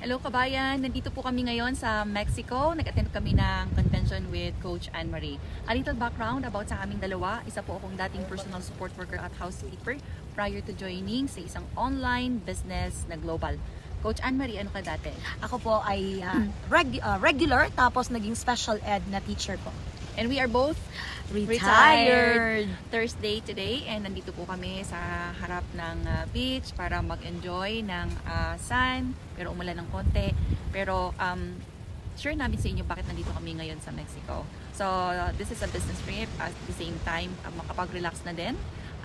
Hello kabayan, nandito po kami ngayon sa Mexico. Nag-attend kami ng convention with Coach Anne-Marie. A little background about sa aming dalawa. Isa po akong dating personal support worker at housekeeper prior to joining sa isang online business na global. Coach Anne-Marie, ano ka dati? Ako po ay regular tapos naging special ed na teacher po. And we are both Retired. Thursday today, and nandito po kami sa harap ng beach para mag-enjoy ng sun, pero umulan ng konti. Pero share namin sa inyo bakit nandito kami ngayon sa Mexico. So this is a business trip, at the same time makapag-relax na din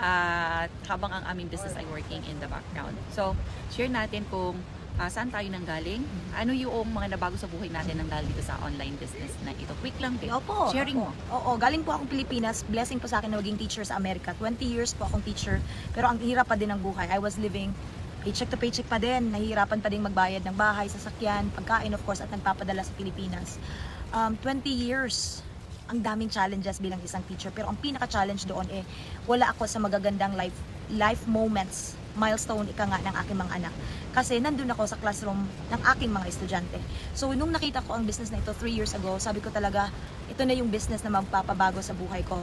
at habang ang aming business ay working in the background. So share natin kung saan tayo nanggaling, ano yung mga nabago sa buhay natin nang dahil dito sa online business na ito. Quick lang din. Opo. Sharing mo. Oo, galing po akong Pilipinas. Blessing po sa akin na maging teacher sa Amerika. 20 years po akong teacher. Pero ang hirap pa din ng buhay. I was living paycheck to paycheck pa din. Nahihirapan pa din magbayad ng bahay, sasakyan, pagkain of course, at nagpapadala sa Pilipinas. 20 years. Ang daming challenges bilang isang teacher. Pero ang pinaka-challenge doon wala ako sa magagandang life moments, milestone ng aking mga anak. Kasi nandun ako sa classroom ng aking mga estudyante. So nung nakita ko ang business na ito 3 years ago, sabi ko talaga, ito na yung business na magpapabago sa buhay ko.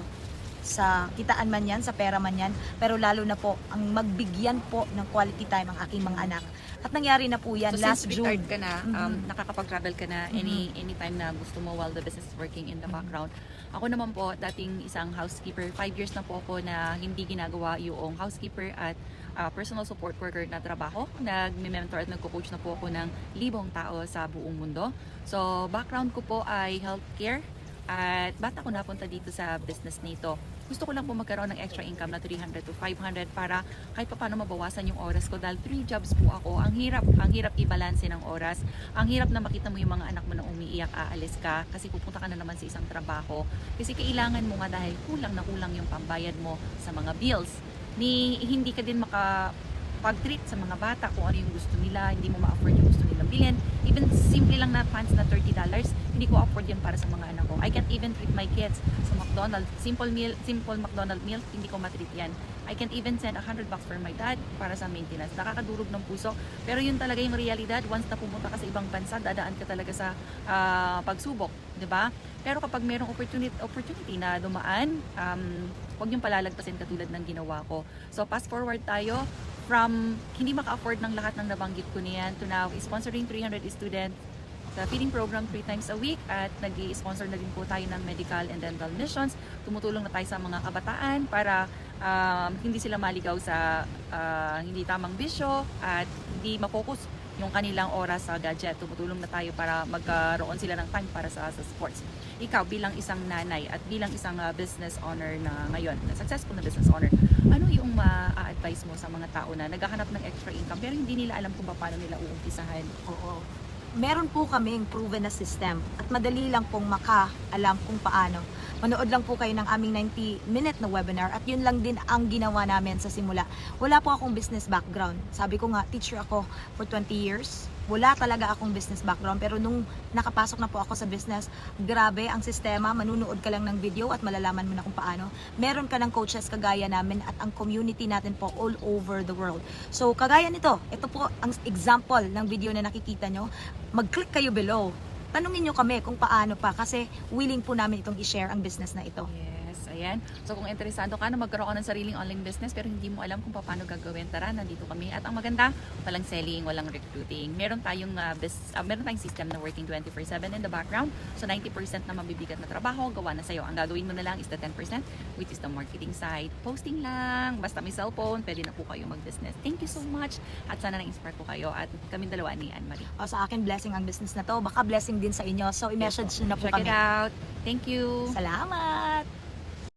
Sa kitaan man yan, sa pera man yan, pero lalo na po, ang magbigyan po ng quality time ang aking mga anak. At nangyari na po yan So last since June. retired ka na, nakakapag-travel ka na anytime na gusto mo while the business is working in the background. Ako naman po, dating isang housekeeper, 5 years na po ako na hindi ginagawa yung housekeeper at personal support worker na trabaho. Nag-mentor at nagko-coach na po ako ng libong tao sa buong mundo. So background ko po ay healthcare at bata ko napunta dito sa business nito. Gusto ko lang po magkaroon ng extra income na 300 to 500 para kahit pa paano mabawasan yung oras ko dahil 3 jobs po ako. Ang hirap i-balanse ng oras. Ang hirap na makita mo yung mga anak mo na umiiyak, aalis ka kasi pupunta ka na naman sa isang trabaho. Kasi kailangan mo nga dahil kulang na kulang yung pambayad mo sa mga bills. Hindi ka din makapag-treat sa mga bata kung ano yung gusto nila, hindi mo ma-afford yung gusto nilang bilhin. Even simple lang na pants na $30, hindi ko afford yan para sa mga anak ko. I can't even treat my kids sa McDonald's. Simple McDonald's meal, hindi ko ma-treat yan. I can't even send $100 for my dad para sa maintenance. Nakakadurog ng puso. Pero yun talaga yung realidad. Once na pumunta ka sa ibang bansa, dadaan ka talaga sa pagsubok. 'Di ba? Pero kapag mayroong opportunity na dumaan, huwag yung palalagpasin katulad ng ginawa ko. So fast forward tayo from hindi maka-afford ng lahat ng nabanggit ko niyan to now sponsoring 300 students sa feeding program 3 times a week at nag-i-sponsor na din po tayo ng medical and dental missions. Tumutulong na tayo sa mga kabataan para hindi sila maligaw sa hindi tamang bisyo at hindi mapokus yung kanilang oras sa gadget. Tumutulong na tayo para magkaroon sila ng time para sa sports. Ikaw bilang isang nanay at bilang isang business owner na ngayon, na successful na business owner, ano yung ma-advise mo sa mga tao na naghahanap ng extra income pero hindi nila alam kung paano nila uumpisahan? Oo. Meron po kaming proven na system at madali lang pong makaalam kung paano. Manood lang po kayo ng aming 90-minute na webinar at yun lang din ang ginawa namin sa simula. Wala po akong business background. Sabi ko nga, teacher ako for 20 years. Wala talaga akong business background pero nung nakapasok na po ako sa business, grabe ang sistema, manunood ka lang ng video at malalaman mo na kung paano. Meron ka ng coaches kagaya namin at ang community natin po all over the world. So kagaya nito, ito po ang example ng video na nakikita nyo. Mag-click kayo below. Tanungin nyo kami kung paano pa kasi willing po namin itong i-share ang business na ito. Yes, ayan. So kung interesado ka na magkaroon ng sariling online business pero hindi mo alam kung paano gagawin, tara, nandito kami. At ang maganda, walang selling, walang recruiting. Meron tayong system na working 24/7 in the background. So 90% na mabibigat na trabaho, gawa na sa'yo. Ang gagawin mo na lang is the 10%, which is the marketing side. Posting lang, basta may cellphone, pwede na po kayo mag-business. Thank you so much. At sana na-inspire po kayo at kami dalawa ni Anne-Marie. Sa akin, blessing ang business na to. Baka blessing din sa inyo. So, i-message nyo na po Check kami. it out. Thank you. Salamat!